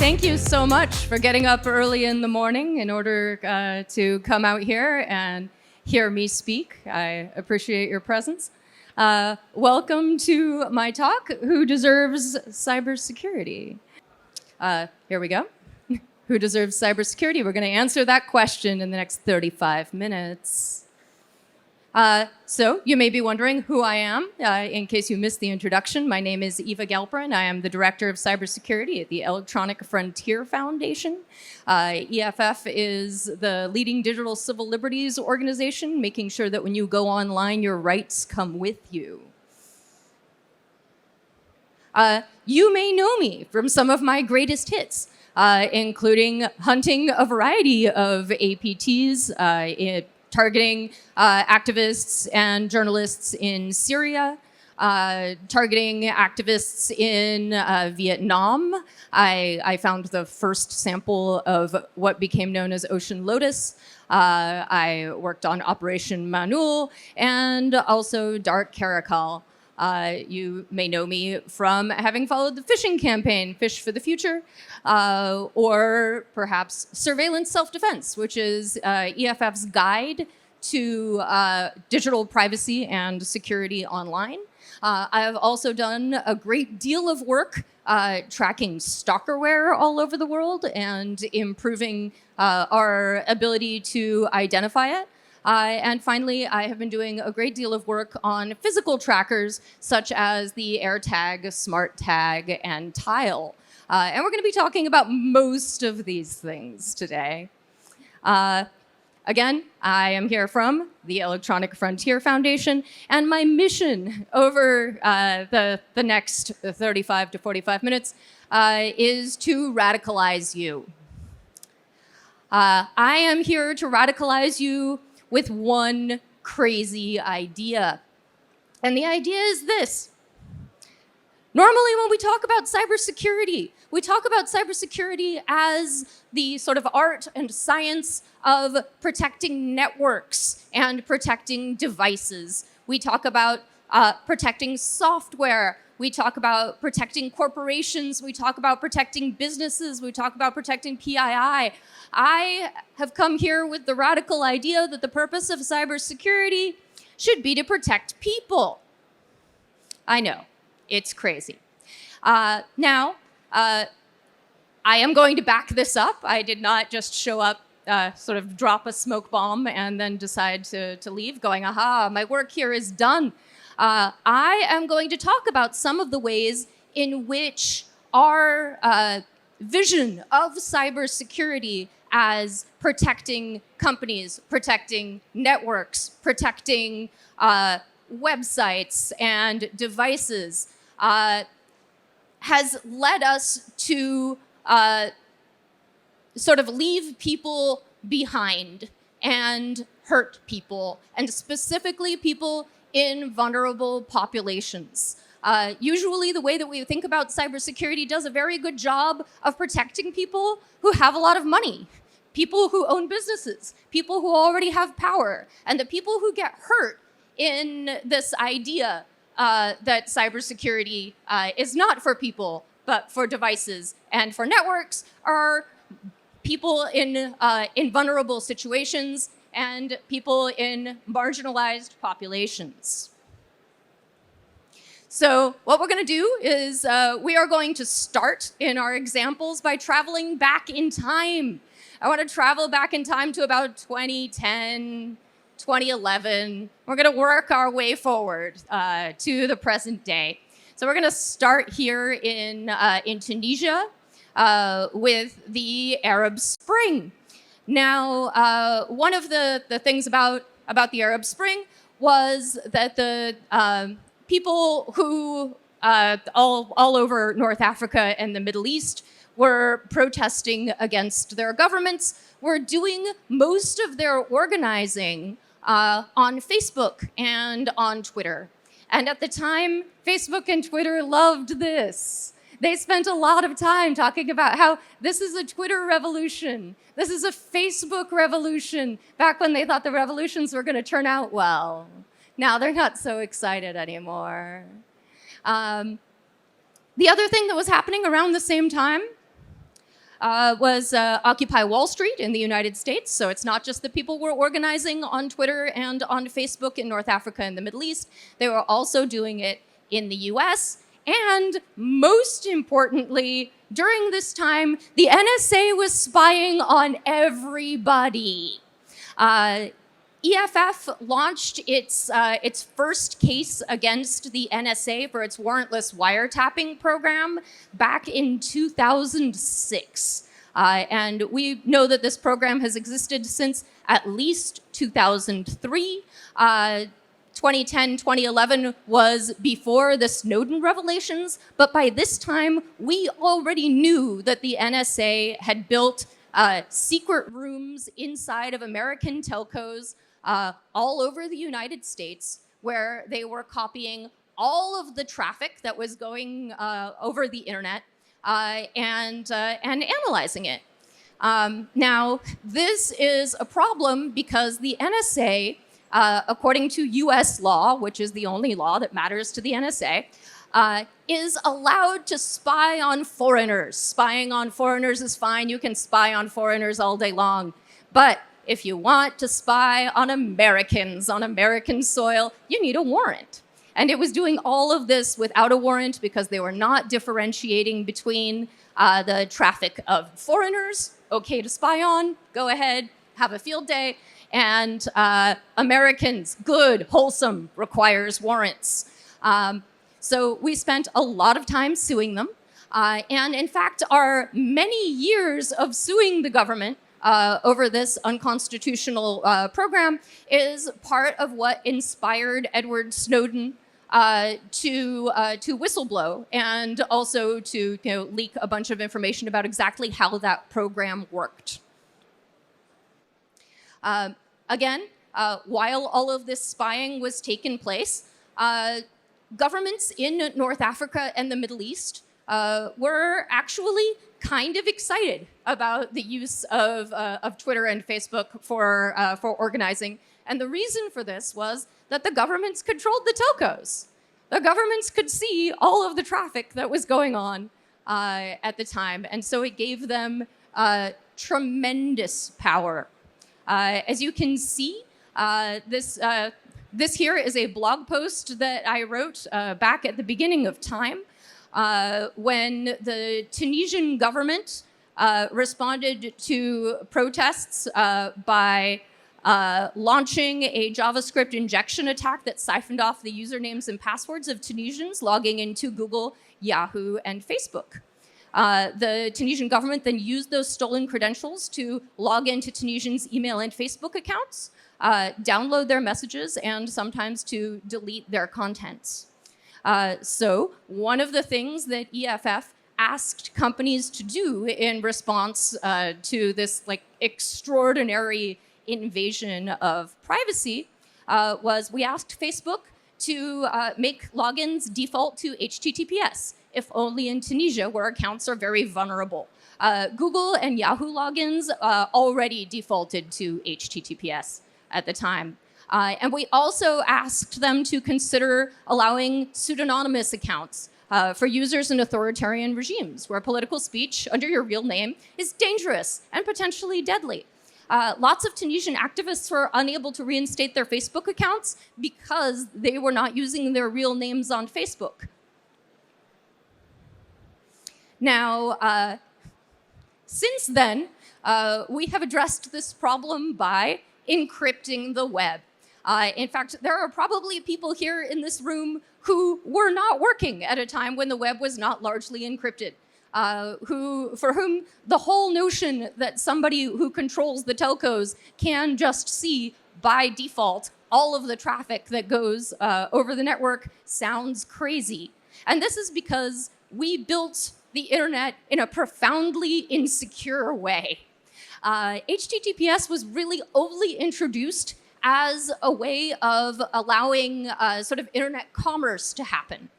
Thank you so much for getting up early in the morning in order to come out here and hear me speak. I appreciate your presence. Welcome to my talk, Who Deserves Cybersecurity? Here we go. Who deserves cybersecurity? We're going to answer that question in the next 35 minutes. So you may be wondering who I am. In case you missed the introduction, my name is Eva Galperin. I am the Director of Cybersecurity at the Electronic Frontier Foundation. EFF is the leading digital civil liberties organization, making sure that when you go online, your rights come with you. You may know me from some of my greatest hits, including hunting a variety of APTs, targeting activists and journalists in Syria, targeting activists in Vietnam. I found the first sample of what became known as Ocean Lotus. I worked on Operation Manul and also Dark Caracal. You may know me from having followed the phishing campaign, Fish for the Future, or perhaps Surveillance Self-Defense, which is EFF's guide to digital privacy and security online. I have also done a great deal of work tracking stalkerware all over the world and improving our ability to identify it. And finally, I have been doing a great deal of work on physical trackers, such as the AirTag, SmartTag, and Tile. And we're going to be talking about most of these things today. Again, I am here from the Electronic Frontier Foundation, and my mission over the next 35 to 45 minutes is to radicalize you. I am here to radicalize you with one crazy idea. And the idea is this. Normally, when we talk about cybersecurity, we talk about cybersecurity as the sort of art and science of protecting networks and protecting devices. We talk about protecting software. We talk about protecting corporations. We talk about protecting businesses. We talk about protecting PII. I have come here with the radical idea that the purpose of cybersecurity should be to protect people. I know, it's crazy. Now, I am going to back this up. I did not just show up, sort of drop a smoke bomb and then decide to leave going, aha, my work here is done. I am going to talk about some of the ways in which our vision of cybersecurity as protecting companies, protecting networks, protecting websites and devices has led us to sort of leave people behind and hurt people, and specifically people in vulnerable populations. Usually the way that we think about cybersecurity does a very good job of protecting people who have a lot of money, people who own businesses, people who already have power, and the people who get hurt in this idea that cybersecurity is not for people, but for devices and for networks are people in vulnerable situations and people in marginalized populations. So what we're going to do is we are going to start in our examples by traveling back in time. I want to travel back in time to about 2010, 2011. We're going to work our way forward to the present day. So we're going to start here in Tunisia with the Arab Spring. Now, one of the things about the Arab Spring was that the people who all over North Africa and the Middle East were protesting against their governments were doing most of their organizing on Facebook and on Twitter. And at the time, Facebook and Twitter loved this. They spent a lot of time talking about how this is a Twitter revolution. This is a Facebook revolution, back when they thought the revolutions were going to turn out well. Now they're not so excited anymore. The other thing that was happening around the same time was Occupy Wall Street in the United States. So it's not just that people were organizing on Twitter and on Facebook in North Africa and the Middle East. They were also doing it in the US. And most importantly, during this time, the NSA was spying on everybody. EFF launched its first case against the NSA for its warrantless wiretapping program back in 2006. And we know that this program has existed since at least 2003. 2010, 2011 was before the Snowden revelations, but by this time, we already knew that the NSA had built secret rooms inside of American telcos all over the United States, where they were copying all of the traffic that was going over the internet and analyzing it. Now, this is a problem because the NSA, according to US law, which is the only law that matters to the NSA, is allowed to spy on foreigners. Spying on foreigners is fine. You can spy on foreigners all day long. But if you want to spy on Americans on American soil, you need a warrant. And it was doing all of this without a warrant because they were not differentiating between the traffic of foreigners, okay to spy on, go ahead, have a field day, and Americans, good, wholesome, requires warrants. So we spent a lot of time suing them. And in fact, our many years of suing the government over this unconstitutional program is part of what inspired Edward Snowden to whistleblow and also to leak a bunch of information about exactly how that program worked. Again, while all of this spying was taking place, governments in North Africa and the Middle East were actually kind of excited about the use of Twitter and Facebook for organizing. And the reason for this was that the governments controlled the telcos. The governments could see all of the traffic that was going on at the time. And so it gave them tremendous power. As you can see, this here is a blog post that I wrote back at the beginning of time when the Tunisian government responded to protests by launching a JavaScript injection attack that siphoned off the usernames and passwords of Tunisians logging into Google, Yahoo, and Facebook. The Tunisian government then used those stolen credentials to log into Tunisians' email and Facebook accounts, download their messages, and sometimes to delete their contents. So one of the things that EFF asked companies to do in response to this extraordinary invasion of privacy was we asked Facebook to make logins default to HTTPS, if only in Tunisia, where accounts are very vulnerable. Google and Yahoo logins already defaulted to HTTPS at the time. And we also asked them to consider allowing pseudonymous accounts for users in authoritarian regimes, where political speech under your real name is dangerous and potentially deadly. Lots of Tunisian activists were unable to reinstate their Facebook accounts because they were not using their real names on Facebook. Now, since then, we have addressed this problem by encrypting the web. In fact, there are probably people here in this room who were not working at a time when the web was not largely encrypted, for whom the whole notion that somebody who controls the telcos can just see by default all of the traffic that goes over the network sounds crazy. And this is because we built the internet in a profoundly insecure way. HTTPS was really only introduced as a way of allowing sort of internet commerce to happen.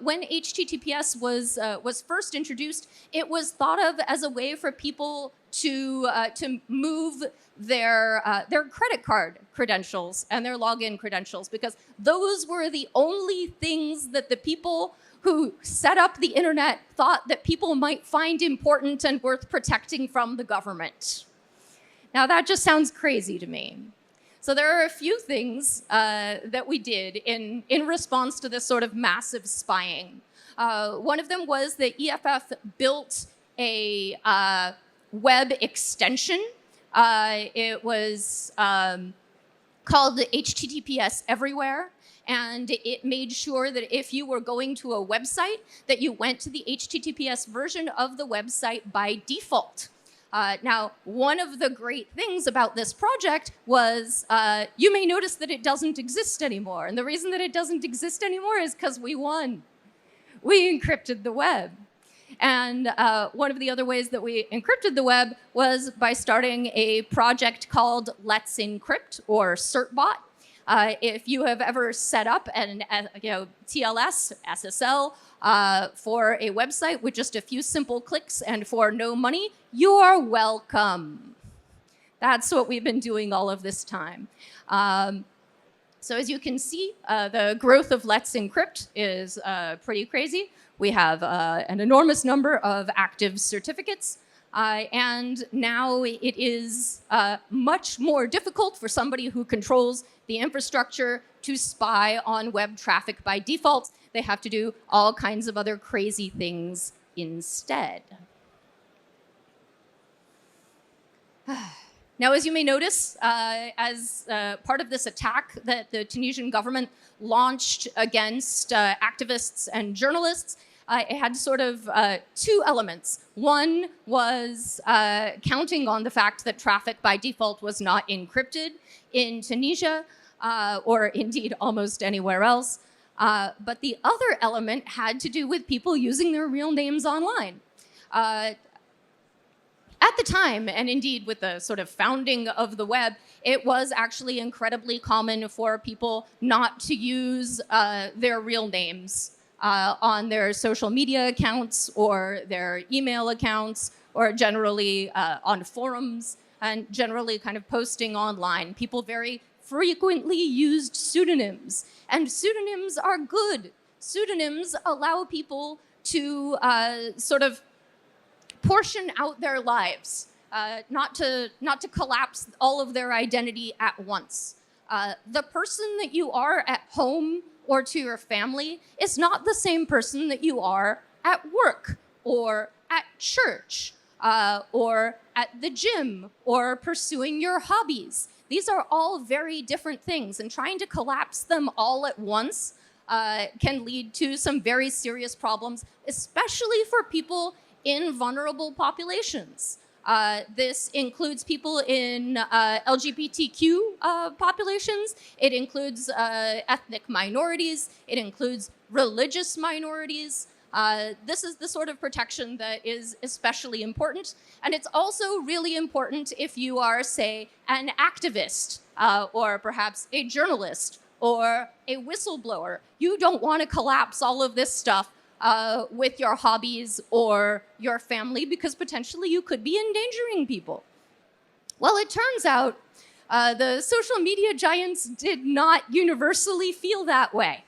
When HTTPS was first introduced, it was thought of as a way for people to move their credit card credentials and their login credentials, because those were the only things that the people who set up the internet thought that people might find important and worth protecting from the government. Now that just sounds crazy to me. So there are a few things that we did in response to this sort of massive spying. One of them was that EFF built a web extension. It was called HTTPS Everywhere, and it made sure that if you were going to a website, that you went to the HTTPS version of the website by default. Now, one of the great things about this project was you may notice that it doesn't exist anymore. And the reason that it doesn't exist anymore is because we won. We encrypted the web. And one of the other ways that we encrypted the web was by starting a project called Let's Encrypt, or certbot. If you have ever set up an TLS, SSL, for a website with just a few simple clicks and for no money, you are welcome. That's what we've been doing all of this time. So as you can see, the growth of Let's Encrypt is pretty crazy. We have an enormous number of active certificates. And now it is much more difficult for somebody who controls the infrastructure to spy on web traffic by default. They have to do all kinds of other crazy things instead. Now, as you may notice, as part of this attack that the Tunisian government launched against activists and journalists, it had sort of two elements. One was counting on the fact that traffic by default was not encrypted in Tunisia, or indeed almost anywhere else. But the other element had to do with people using their real names online. At the time, and indeed with the sort of founding of the web, it was actually incredibly common for people not to use their real names on their social media accounts or their email accounts, or generally on forums, and generally kind of posting online. People very frequently used pseudonyms, and pseudonyms are good. Pseudonyms allow people to sort of portion out their lives, not to collapse all of their identity at once. The person that you are at home or to your family is not the same person that you are at work or at church or at the gym or pursuing your hobbies. These are all very different things, and trying to collapse them all at once can lead to some very serious problems, especially for people in vulnerable populations. This includes people in LGBTQ populations. It includes ethnic minorities. It includes religious minorities. This is the sort of protection that is especially important. And it's also really important if you are, say, an activist or perhaps a journalist or a whistleblower. You don't want to collapse all of this stuff with your hobbies or your family, because potentially you could be endangering people. Well, it turns out the social media giants did not universally feel that way.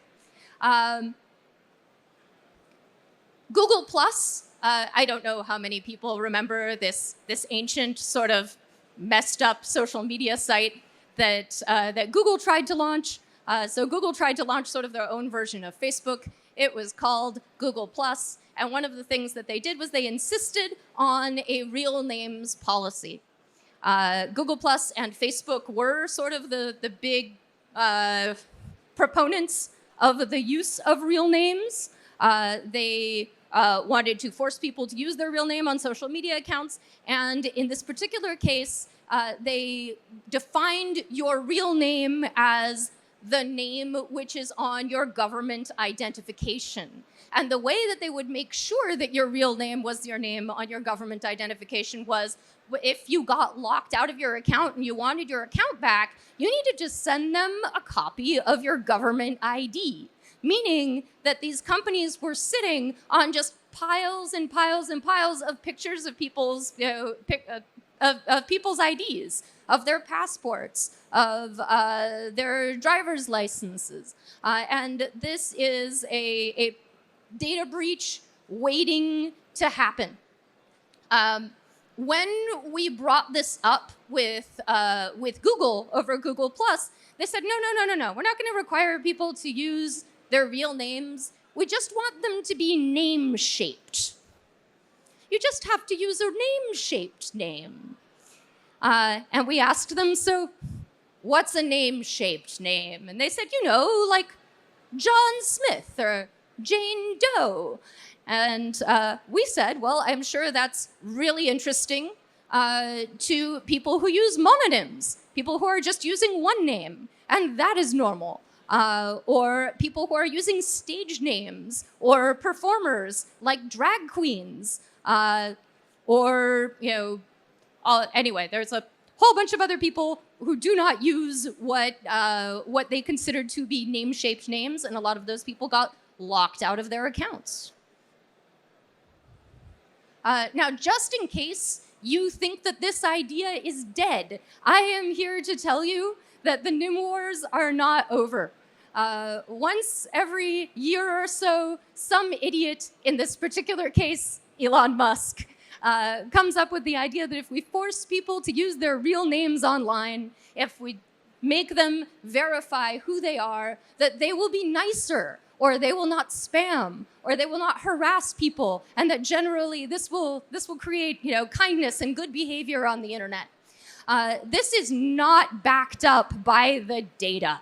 Google Plus, I don't know how many people remember this ancient sort of messed up social media site that Google tried to launch. So Google tried to launch sort of their own version of Facebook. It was called Google Plus, and one of the things that they did was they insisted on a real names policy. Google Plus and Facebook were sort of the big proponents of the use of real names. They wanted to force people to use their real name on social media accounts, and in this particular case, they defined your real name as the name which is on your government identification. And the way that they would make sure that your real name was your name on your government identification was, if you got locked out of your account and you wanted your account back, you needed to send them a copy of your government ID. meaning that these companies were sitting on just piles and piles and piles of pictures of people's, of people's IDs, of their passports, of their driver's licenses. And this is a data breach waiting to happen. When we brought this up with Google over Google+, they said, no. We're not going to require people to use their real names. We just want them to be name-shaped. You just have to use a name-shaped name. And we asked them, so what's a name-shaped name? And they said, like John Smith or Jane Doe. And we said, well, I'm sure that's really interesting to people who use mononyms, people who are just using one name, and that is normal. Or people who are using stage names, or performers like drag queens, anyway, there's a whole bunch of other people who do not use what they considered to be name-shaped names, and a lot of those people got locked out of their accounts. Now, just in case you think that this idea is dead, I am here to tell you that the NIM wars are not over. Once every year or so, some idiot, in this particular case, Elon Musk, comes up with the idea that if we force people to use their real names online, if we make them verify who they are, that they will be nicer, or they will not spam, or they will not harass people, and that generally this will create kindness and good behavior on the internet. This is not backed up by the data.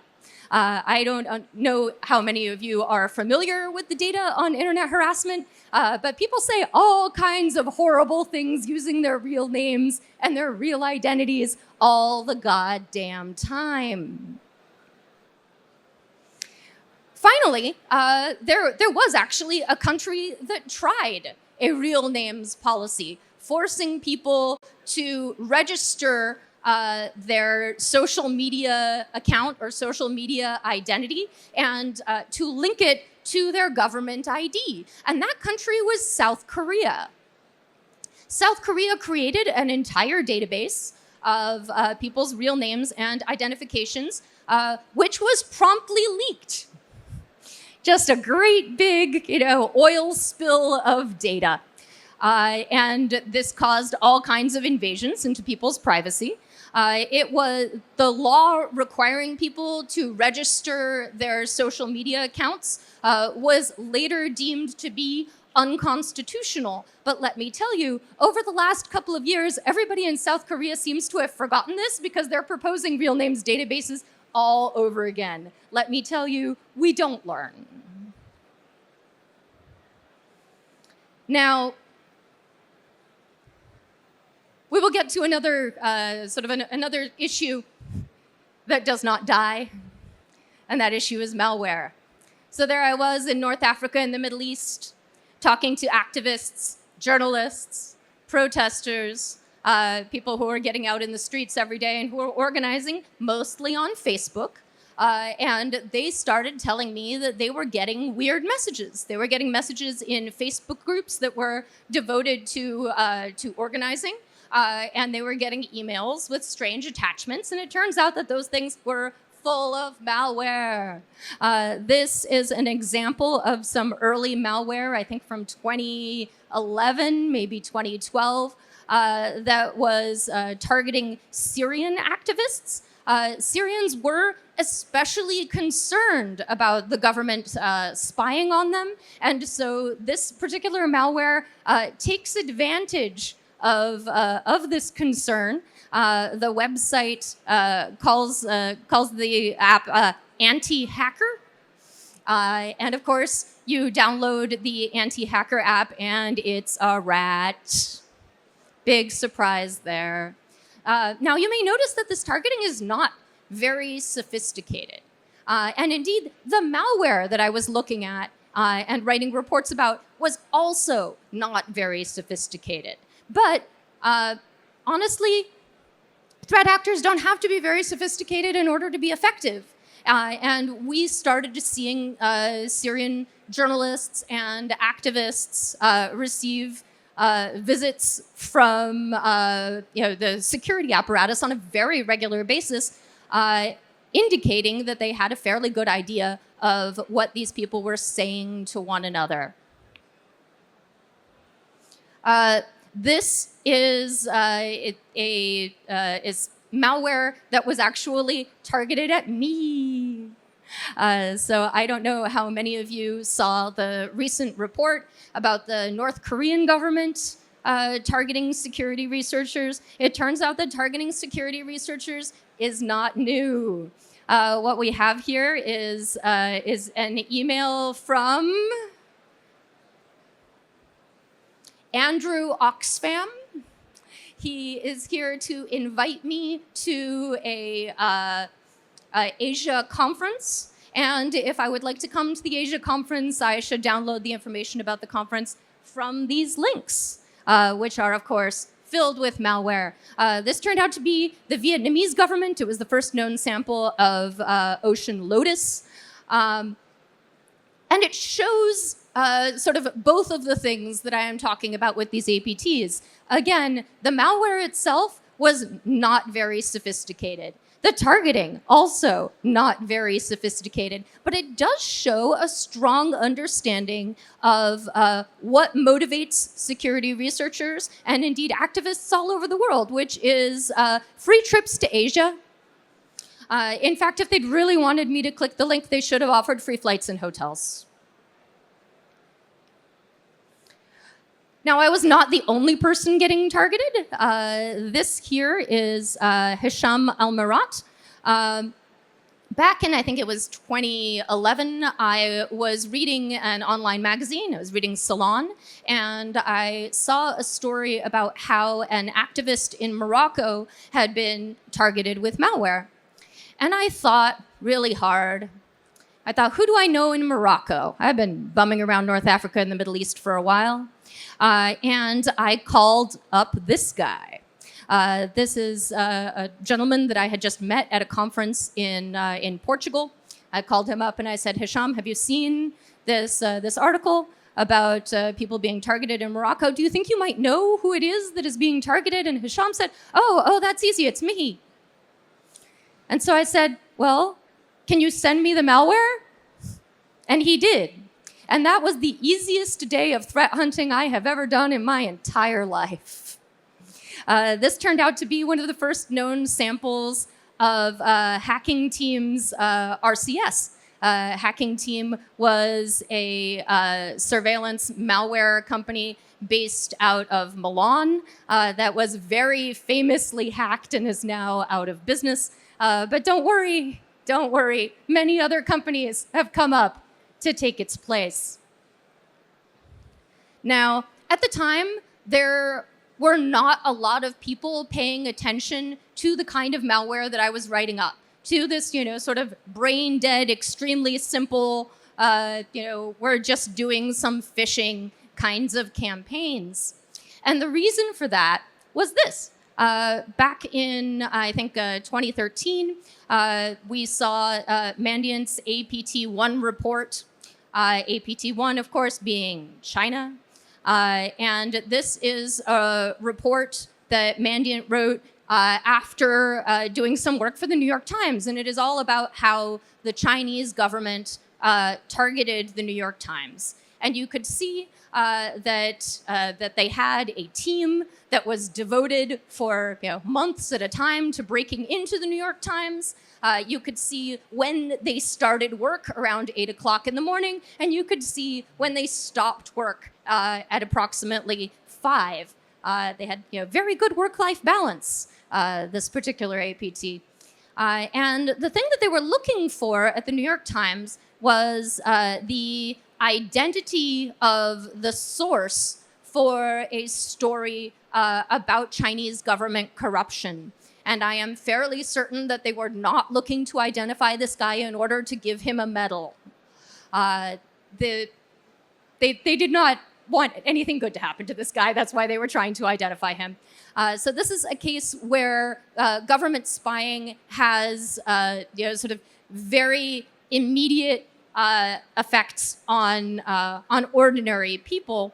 I don't know how many of you are familiar with the data on internet harassment, but people say all kinds of horrible things using their real names and their real identities all the goddamn time. Finally, there was actually a country that tried a real names policy, forcing people to register their social media account or social media identity and to link it to their government ID. And that country was South Korea. South Korea created an entire database of people's real names and identifications, which was promptly leaked. Just a great big, oil spill of data. And this caused all kinds of invasions into people's privacy. It was the law requiring people to register their social media accounts was later deemed to be unconstitutional. But let me tell you, over the last couple of years, everybody in South Korea seems to have forgotten this because they're proposing real names databases all over again. Let me tell you, we don't learn. Now, we will get to another another issue that does not die, and that issue is malware. So there I was in North Africa in the Middle East, talking to activists, journalists, protesters, people who are getting out in the streets every day and who are organizing, mostly on Facebook. And they started telling me that they were getting weird messages. They were getting messages in Facebook groups that were devoted to organizing. And they were getting emails with strange attachments, and it turns out that those things were full of malware. This is an example of some early malware, I think from 2011, maybe 2012, that was targeting Syrian activists. Syrians were especially concerned about the government spying on them, and so this particular malware takes advantage of this concern. The website calls the app anti-hacker. And of course, you download the anti-hacker app and it's a rat. Big surprise there. Now, you may notice that this targeting is not very sophisticated. And indeed, the malware that I was looking at and writing reports about was also not very sophisticated. But honestly, threat actors don't have to be very sophisticated in order to be effective. And we started seeing Syrian journalists and activists receive visits from the security apparatus on a very regular basis, indicating that they had a fairly good idea of what these people were saying to one another. This is is malware that was actually targeted at me. So I don't know how many of you saw the recent report about the North Korean government targeting security researchers. It turns out that targeting security researchers is not new. What we have here is an email from Andrew Oxfam. He is here to invite me to a Asia conference. And if I would like to come to the Asia conference, I should download the information about the conference from these links, which are, of course, filled with malware. This turned out to be the Vietnamese government. It was the first known sample of ocean lotus. And it shows sort of both of the things that I am talking about with these APTs. Again, the malware itself was not very sophisticated. The targeting, also not very sophisticated, but it does show a strong understanding of what motivates security researchers and indeed activists all over the world, which is free trips to Asia. In fact, if they'd really wanted me to click the link, they should have offered free flights and hotels. Now, I was not the only person getting targeted. This here is Hisham Al-Marat. Back in, I think it was 2011, I was reading an online magazine. I was reading Salon, and I saw a story about how an activist in Morocco had been targeted with malware. And I thought really hard. I thought, who do I know in Morocco? I've been bumming around North Africa and the Middle East for a while. And I called up this guy. This is a gentleman that I had just met at a conference in Portugal. I called him up and I said, Hisham, have you seen this article about people being targeted in Morocco? Do you think you might know who it is that is being targeted? And Hisham said, oh, that's easy. It's me. And so I said, well, can you send me the malware? And he did. And that was the easiest day of threat hunting I have ever done in my entire life. This turned out to be one of the first known samples of Hacking Team's RCS. Hacking Team was a surveillance malware company based out of Milan that was very famously hacked and is now out of business. But don't worry, many other companies have come up to take its place. Now, at the time, there were not a lot of people paying attention to the kind of malware that I was writing up, to this, sort of brain dead, extremely simple, we're just doing some phishing kinds of campaigns. And the reason for that was this. Back in, I think, 2013, we saw Mandiant's APT1 report, APT1, of course, being China. And this is a report that Mandiant wrote after doing some work for the New York Times. And it is all about how the Chinese government targeted the New York Times. And you could see that they had a team that was devoted for months at a time to breaking into the New York Times. You could see when they started work around 8 o'clock in the morning, and you could see when they stopped work at approximately 5. They had very good work-life balance, this particular APT. And the thing that they were looking for at the New York Times was the identity of the source for a story about Chinese government corruption. And I am fairly certain that they were not looking to identify this guy in order to give him a medal. They did not want anything good to happen to this guy. That's why they were trying to identify him. So this is a case where government spying has sort of very immediate effects on ordinary people.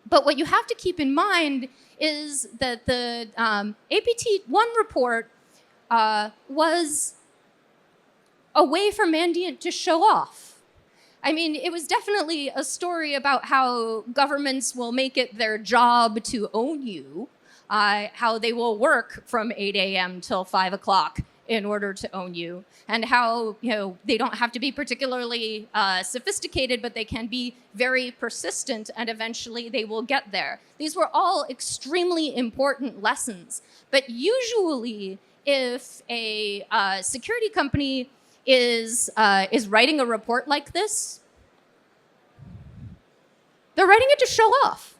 But what you have to keep in mind is that the APT1 report was a way for Mandiant to show off. I mean, it was definitely a story about how governments will make it their job to own you, how they will work from 8 a.m. till 5 o'clock in order to own you, and how they don't have to be particularly sophisticated, but they can be very persistent, and eventually they will get there. These were all extremely important lessons, but usually if a security company is writing a report like this, they're writing it to show off.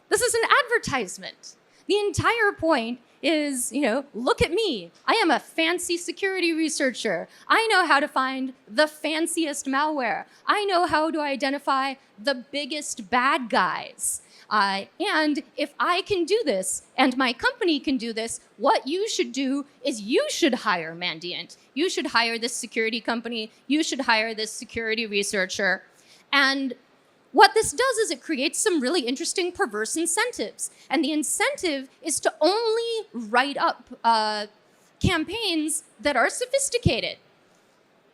This is an advertisement. The entire point is, look at me. I am a fancy security researcher. I know how to find the fanciest malware. I know how to identify the biggest bad guys. And if I can do this, and my company can do this, what you should do is you should hire Mandiant. You should hire this security company. You should hire this security researcher. And what this does is it creates some really interesting perverse incentives. And the incentive is to only write up campaigns that are sophisticated.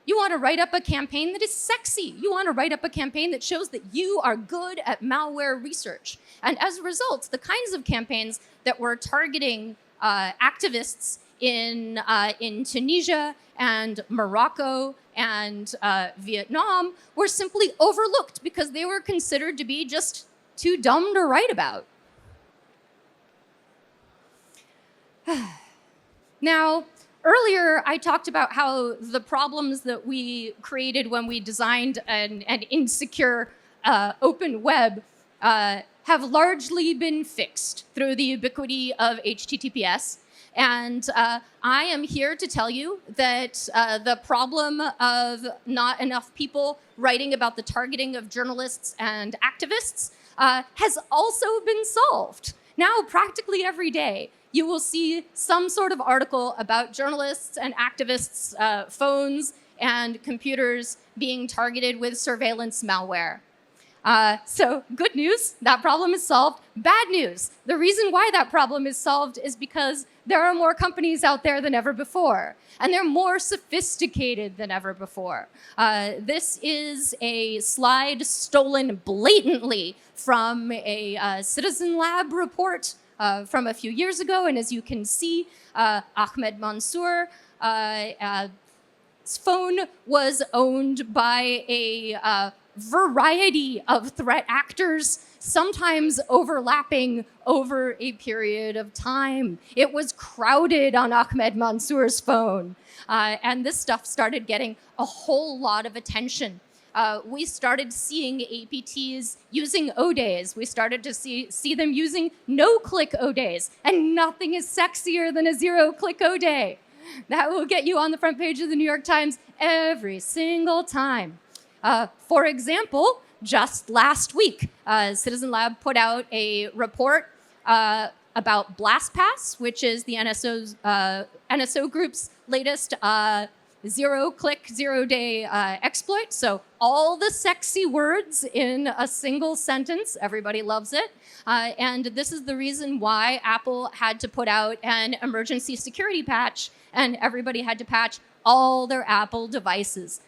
You want to write up a campaign that is sexy. You want to write up a campaign that shows that you are good at malware research. And as a result, the kinds of campaigns that were targeting activists in Tunisia and Morocco and Vietnam were simply overlooked because they were considered to be just too dumb to write about. Now, earlier, I talked about how the problems that we created when we designed an insecure open web have largely been fixed through the ubiquity of HTTPS. And I am here to tell you that the problem of not enough people writing about the targeting of journalists and activists has also been solved. Now, practically every day, you will see some sort of article about journalists and activists' phones and computers being targeted with surveillance malware. So good news, that problem is solved. Bad news, the reason why that problem is solved is because there are more companies out there than ever before, and they're more sophisticated than ever before. This is a slide stolen blatantly from a Citizen Lab report from a few years ago, and as you can see, Ahmed Mansour's phone was owned by a variety of threat actors, sometimes overlapping over a period of time. It was crowded on Ahmed Mansour's phone, and this stuff started getting a whole lot of attention. We started seeing APTs using O-days. We started to see them using no-click O-days, and nothing is sexier than a zero-click O-day. That will get you on the front page of the New York Times every single time. For example, just last week, Citizen Lab put out a report about BlastPass, which is the NSO group's latest zero-click, zero-day exploit. So all the sexy words in a single sentence, everybody loves it. And this is the reason why Apple had to put out an emergency security patch, and everybody had to patch all their Apple devices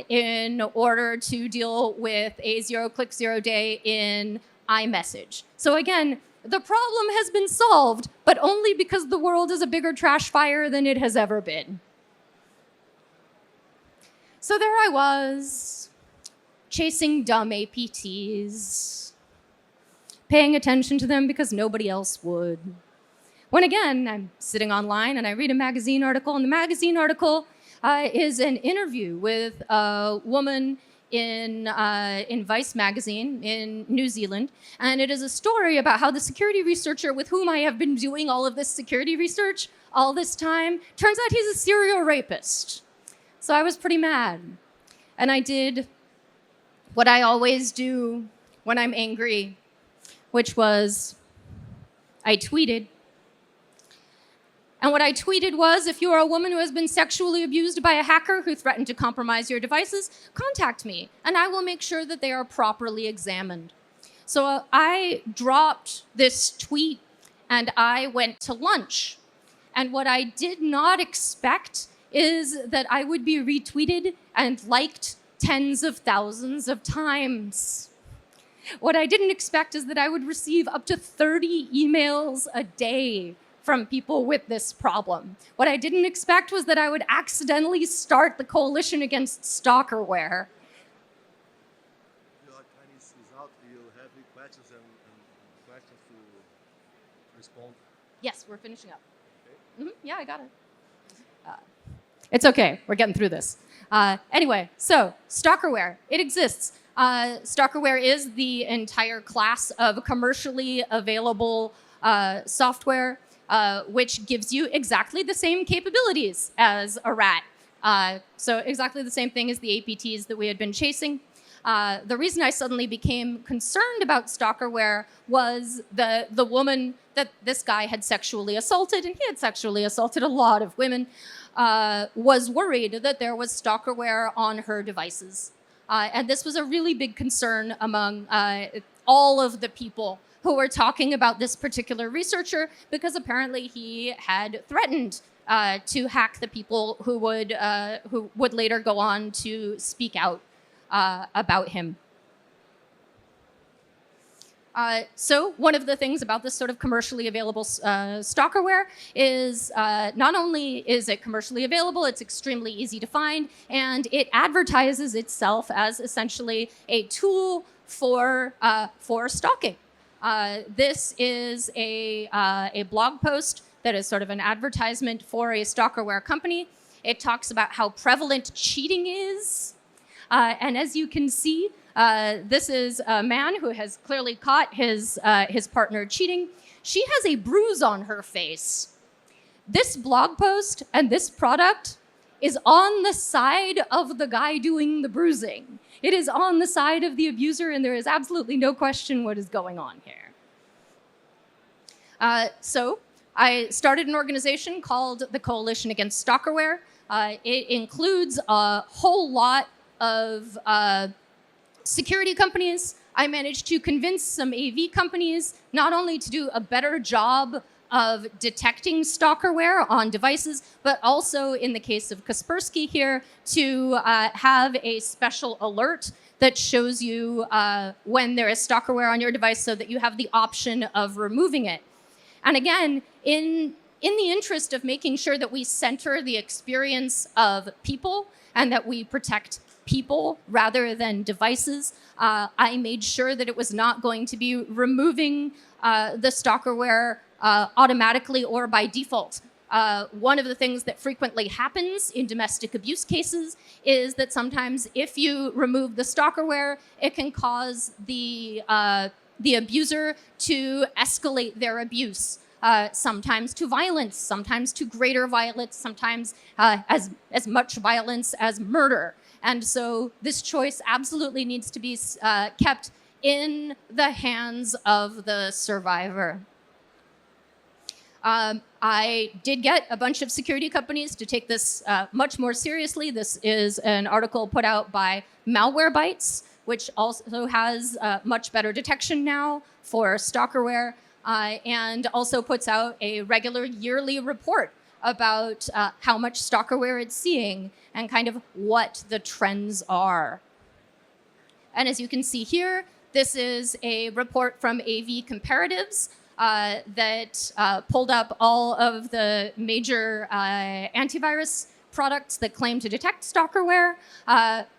in order to deal with a zero-click, zero-day in iMessage. So again, the problem has been solved, but only because the world is a bigger trash fire than it has ever been. So there I was, chasing dumb APTs, paying attention to them because nobody else would. When again, I'm sitting online and I read a magazine article, and the magazine article is an interview with a woman in Vice magazine in New Zealand, and it is a story about how the security researcher with whom I have been doing all of this security research all this time, turns out he's a serial rapist. So I was pretty mad, and I did what I always do when I'm angry, which was I tweeted, And what I tweeted was, if you are a woman who has been sexually abused by a hacker who threatened to compromise your devices, contact me, and I will make sure that they are properly examined. So I dropped this tweet, and I went to lunch. And what I did not expect is that I would be retweeted and liked tens of thousands of times. What I didn't expect is that I would receive up to 30 emails a day from people with this problem. What I didn't expect was that I would accidentally start the coalition against stalkerware. Your time is out. Do you have any questions and questions to respond? Yes, we're finishing up. Okay. Yeah, I got it. It's okay. We're getting through this. Anyway, so stalkerware, it exists. Stalkerware is the entire class of commercially available software which gives you exactly the same capabilities as a rat. So exactly the same thing as the APTs that we had been chasing. The reason I suddenly became concerned about stalkerware was the woman that this guy had sexually assaulted, and he had sexually assaulted a lot of women, was worried that there was stalkerware on her devices. And this was a really big concern among all of the people who were talking about this particular researcher, because apparently he had threatened to hack the people who would later go on to speak out about him. So one of the things about this sort of commercially available stalkerware is not only is it commercially available, it's extremely easy to find, and it advertises itself as essentially a tool for stalking. This is a blog post that is sort of an advertisement for a stalkerware company. It talks about how prevalent cheating is. And as you can see, this is a man who has clearly caught his partner cheating. She has a bruise on her face. This blog post and this product is on the side of the guy doing the bruising. It is on the side of the abuser, and there is absolutely no question what is going on here. So I started an organization called the Coalition Against Stalkerware. It includes a whole lot of security companies. I managed to convince some AV companies not only to do a better job of detecting stalkerware on devices, but also in the case of Kaspersky here, to have a special alert that shows you when there is stalkerware on your device so that you have the option of removing it. And again, in the interest of making sure that we center the experience of people and that we protect people rather than devices, I made sure that it was not going to be removing the stalkerware automatically or by default. One of the things that frequently happens in domestic abuse cases is that sometimes if you remove the stalkerware, it can cause the abuser to escalate their abuse, sometimes to violence, sometimes to greater violence, sometimes as much violence as murder. And so this choice absolutely needs to be kept in the hands of the survivor. I did get a bunch of security companies to take this much more seriously. This is an article put out by Malwarebytes, which also has much better detection now for stalkerware, and also puts out a regular yearly report about how much stalkerware it's seeing and kind of what the trends are. And as you can see here, this is a report from AV Comparatives that pulled up all of the major antivirus products that claim to detect stalkerware,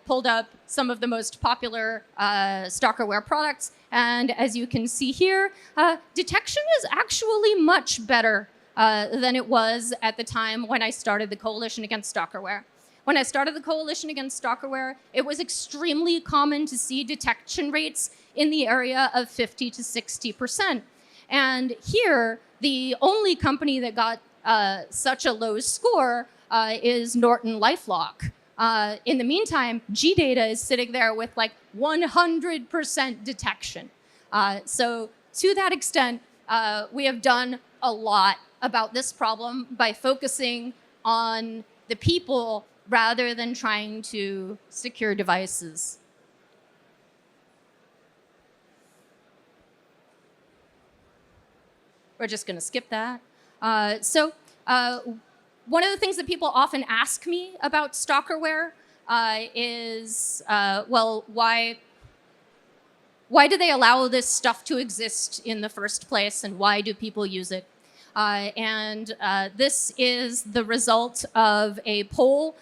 pulled up some of the most popular stalkerware products, and as you can see here, detection is actually much better than it was at the time when I started the Coalition Against Stalkerware. When I started the Coalition Against Stalkerware, it was extremely common to see detection rates in the area of 50 to 60%. And here, the only company that got such a low score is Norton LifeLock. In the meantime, GData is sitting there with like 100% detection. So to that extent, we have done a lot about this problem by focusing on the people rather than trying to secure devices. We're just going to skip that. One of the things that people often ask me about stalkerware is, well, why do they allow this stuff to exist in the first place, and why do people use it? This is the result of a poll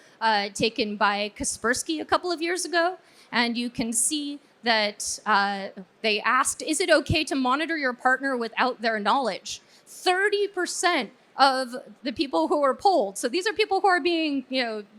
taken by Kaspersky a couple of years ago, and you can see that they asked, is it okay to monitor your partner without their knowledge? 30% of the people who were polled, so these are people who are being,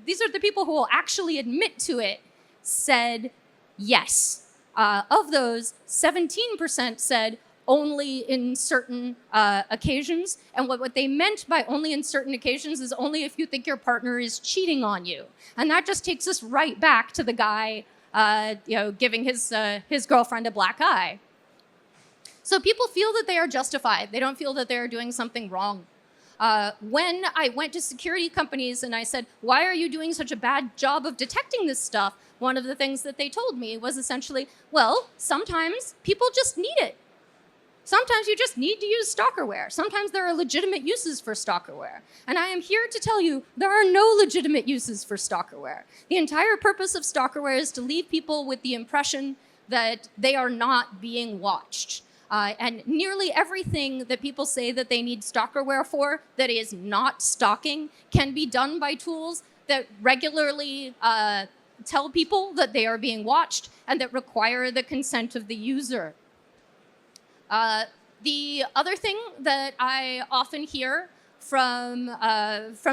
these are the people who will actually admit to it, said yes. Of those, 17% said only in certain occasions. And what they meant by only in certain occasions is only if you think your partner is cheating on you. And that just takes us right back to the guy giving his girlfriend a black eye. So people feel that they are justified. They don't feel that they're doing something wrong. When I went to security companies and I said, why are you doing such a bad job of detecting this stuff? One of the things that they told me was essentially, well, sometimes people just need it. Sometimes you just need to use stalkerware. Sometimes there are legitimate uses for stalkerware. And I am here to tell you there are no legitimate uses for stalkerware. The entire purpose of stalkerware is to leave people with the impression that they are not being watched. And nearly everything that people say that they need stalkerware for that is not stalking can be done by tools that regularly tell people that they are being watched and that require the consent of the user. The other thing that I often hear from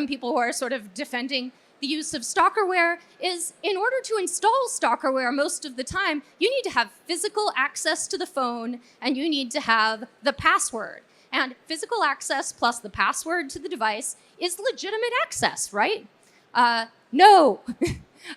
people who are sort of defending the use of stalkerware is, in order to install stalkerware most of the time, you need to have physical access to the phone and you need to have the password. And physical access plus the password to the device is legitimate access, right? No.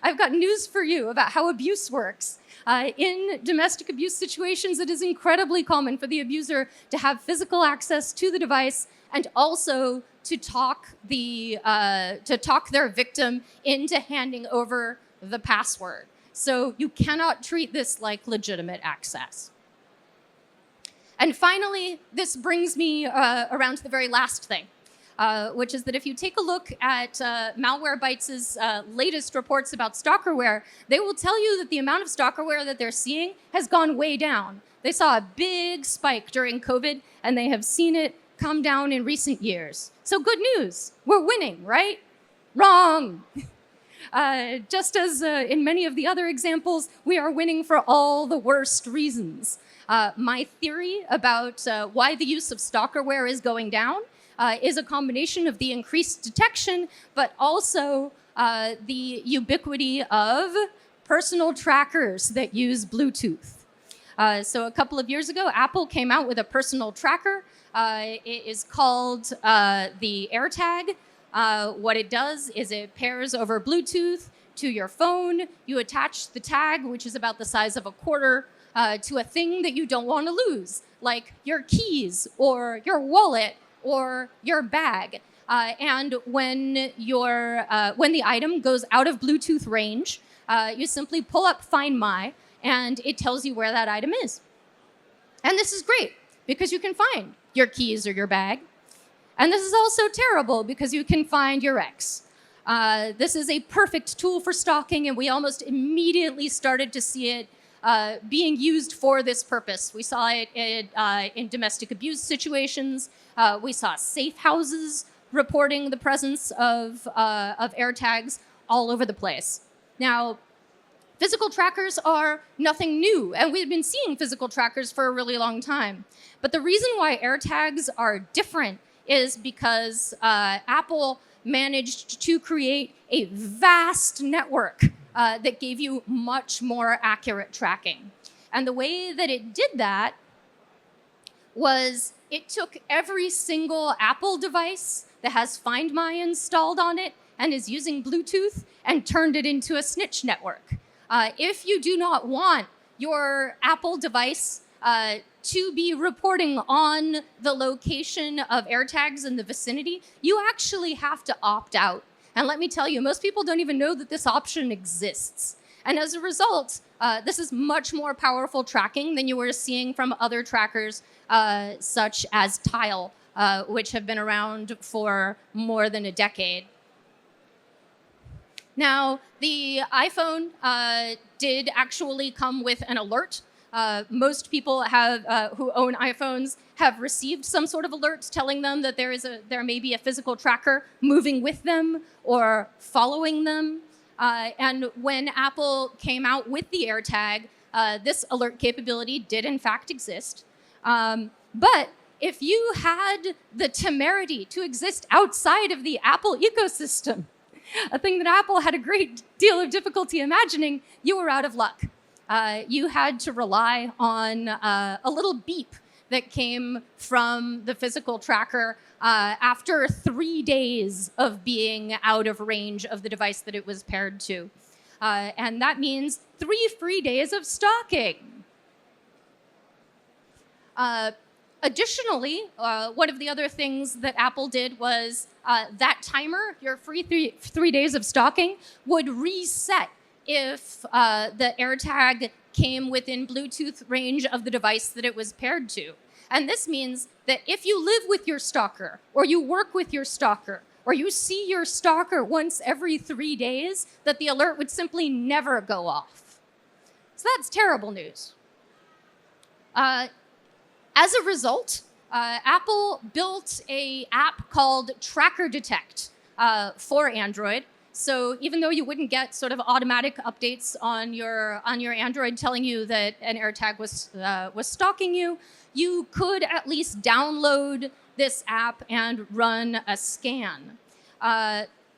I've got news for you about how abuse works. In domestic abuse situations, it is incredibly common for the abuser to have physical access to the device and also to talk their victim into handing over the password. So you cannot treat this like legitimate access. And finally, this brings me around to the very last thing, which is that if you take a look at Malwarebytes' latest reports about stalkerware, they will tell you that the amount of stalkerware that they're seeing has gone way down. They saw a big spike during COVID, and they have seen it come down in recent years. So good news, we're winning, right? Wrong. Just as in many of the other examples, we are winning for all the worst reasons. My theory about why the use of stalkerware is going down is a combination of the increased detection, but also the ubiquity of personal trackers that use Bluetooth. So a couple of years ago, Apple came out with a personal tracker. It is called the AirTag. What it does is it pairs over Bluetooth to your phone. You attach the tag, which is about the size of a quarter, to a thing that you don't want to lose, like your keys or your wallet or your bag. And when the item goes out of Bluetooth range, you simply pull up Find My, and it tells you where that item is. And this is great, because you can find your keys or your bag. And this is also terrible, because you can find your ex. This is a perfect tool for stalking, and we almost immediately started to see it being used for this purpose. We saw it in domestic abuse situations. We saw safe houses reporting the presence of AirTags all over the place. Now, physical trackers are nothing new, and we've been seeing physical trackers for a really long time. But the reason why AirTags are different is because Apple managed to create a vast network that gave you much more accurate tracking. And the way that it did that was it took every single Apple device that has Find My installed on it and is using Bluetooth and turned it into a snitch network. If you do not want your Apple device to be reporting on the location of AirTags in the vicinity, you actually have to opt out. And let me tell you, most people don't even know that this option exists. And as a result, this is much more powerful tracking than you were seeing from other trackers such as Tile, which have been around for more than a decade. Now, the iPhone did actually come with an alert. Most people who own iPhones have received some sort of alert telling them that there may be a physical tracker moving with them or following them. And when Apple came out with the AirTag, this alert capability did in fact exist. But if you had the temerity to exist outside of the Apple ecosystem, a thing that Apple had a great deal of difficulty imagining, you were out of luck. You had to rely on a little beep that came from the physical tracker after 3 days of being out of range of the device that it was paired to. And that means 3 free days of stalking. Additionally, one of the other things that Apple did was that timer, your free three days of stalking, would reset if the AirTag came within Bluetooth range of the device that it was paired to. And this means that if you live with your stalker, or you work with your stalker, or you see your stalker once every 3 days, that the alert would simply never go off. So that's terrible news. As a result, Apple built an app called Tracker Detect for Android. So even though you wouldn't get sort of automatic updates on your Android telling you that an AirTag was stalking you, you could at least download this app and run a scan.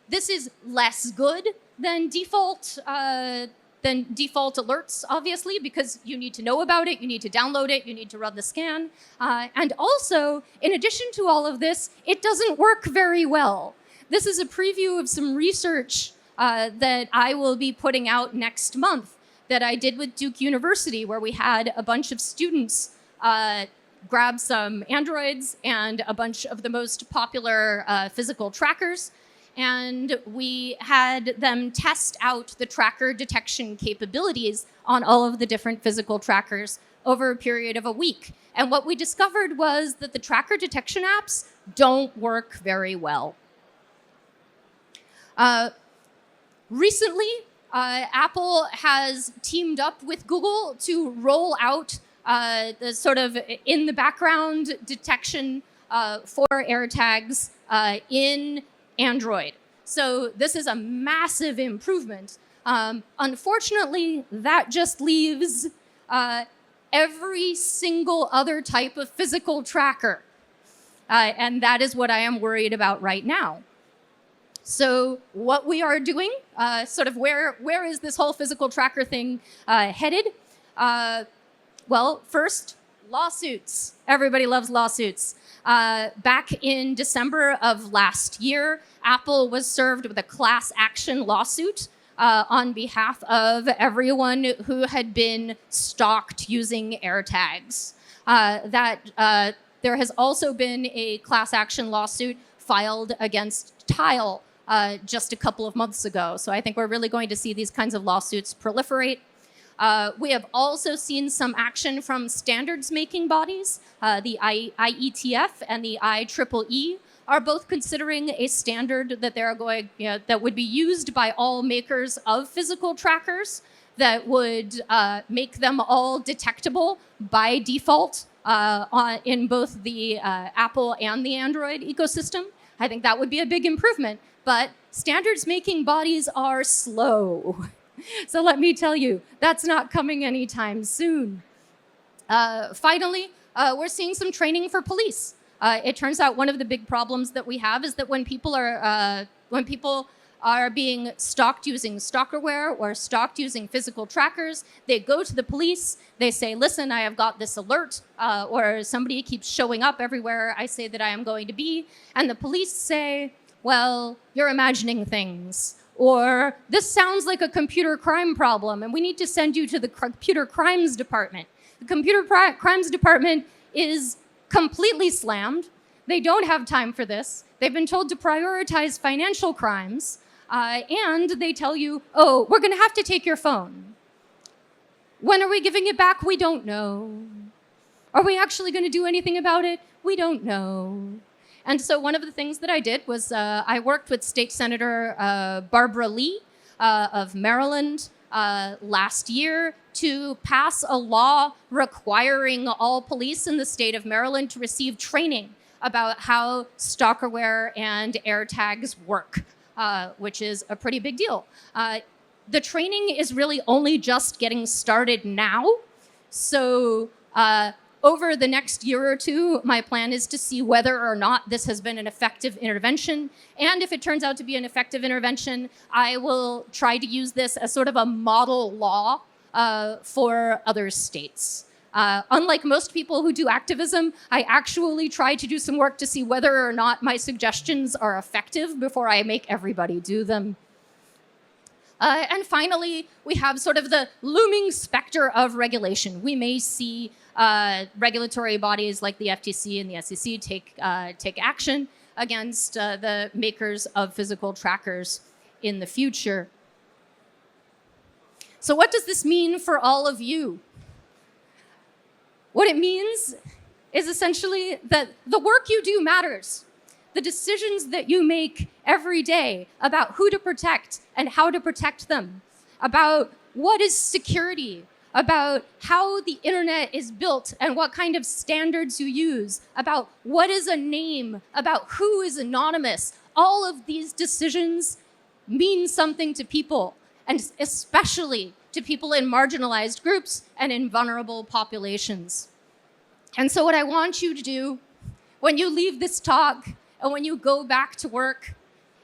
This is less good than default alerts, obviously, because you need to know about it, you need to download it, you need to run the scan. And also, in addition to all of this, it doesn't work very well. This is a preview of some research that I will be putting out next month that I did with Duke University, where we had a bunch of students grab some Androids and a bunch of the most popular physical trackers. And we had them test out the tracker detection capabilities on all of the different physical trackers over a period of a week. And what we discovered was that the tracker detection apps don't work very well. Recently, Apple has teamed up with Google to roll out the sort of in the background detection for AirTags in Android. So this is a massive improvement. Unfortunately, that just leaves every single other type of physical tracker. And that is what I am worried about right now. So what we are doing, sort of where is this whole physical tracker thing headed? Well, first, lawsuits. Everybody loves lawsuits. Back in December of last year, Apple was served with a class action lawsuit on behalf of everyone who had been stalked using AirTags. There has also been a class action lawsuit filed against Tile just a couple of months ago. So I think we're really going to see these kinds of lawsuits proliferate. We have also seen some action from standards-making bodies. The IETF and the IEEE are both considering a standard that that would be used by all makers of physical trackers that would make them all detectable by default in both the Apple and the Android ecosystem. I think that would be a big improvement. But standards-making bodies are slow. So let me tell you, that's not coming anytime soon. Finally, we're seeing some training for police. It turns out one of the big problems that we have is that when people are being stalked using stalkerware or stalked using physical trackers, they go to the police, they say, listen, I have got this alert, or somebody keeps showing up everywhere I say that I am going to be, and the police say, well, you're imagining things. Or this sounds like a computer crime problem and we need to send you to the computer crimes department. The computer crimes department is completely slammed. They don't have time for this. They've been told to prioritize financial crimes, and they tell you, oh, we're going to have to take your phone. When are we giving it back? We don't know. Are we actually going to do anything about it? We don't know. And so one of the things that I did was I worked with State Senator Barbara Lee of Maryland last year to pass a law requiring all police in the state of Maryland to receive training about how stalkerware and AirTags work, which is a pretty big deal. The training is really only just getting started now. So over the next year or two, my plan is to see whether or not this has been an effective intervention. And if it turns out to be an effective intervention, I will try to use this as sort of a model law for other states. Unlike most people who do activism, I actually try to do some work to see whether or not my suggestions are effective before I make everybody do them. And finally, we have sort of the looming specter of regulation. We may see regulatory bodies like the FTC and the SEC take action against the makers of physical trackers in the future. So what does this mean for all of you? What it means is essentially that the work you do matters. The decisions that you make every day about who to protect and how to protect them, about what is security, about how the internet is built and what kind of standards you use, about what is a name, about who is anonymous. All of these decisions mean something to people, and especially to people in marginalized groups and in vulnerable populations. And so what I want you to do when you leave this talk and when you go back to work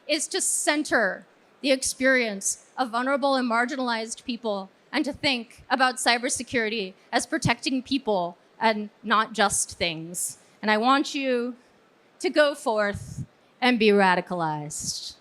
is to center the experience of vulnerable and marginalized people and to think about cybersecurity as protecting people and not just things. And I want you to go forth and be radicalized.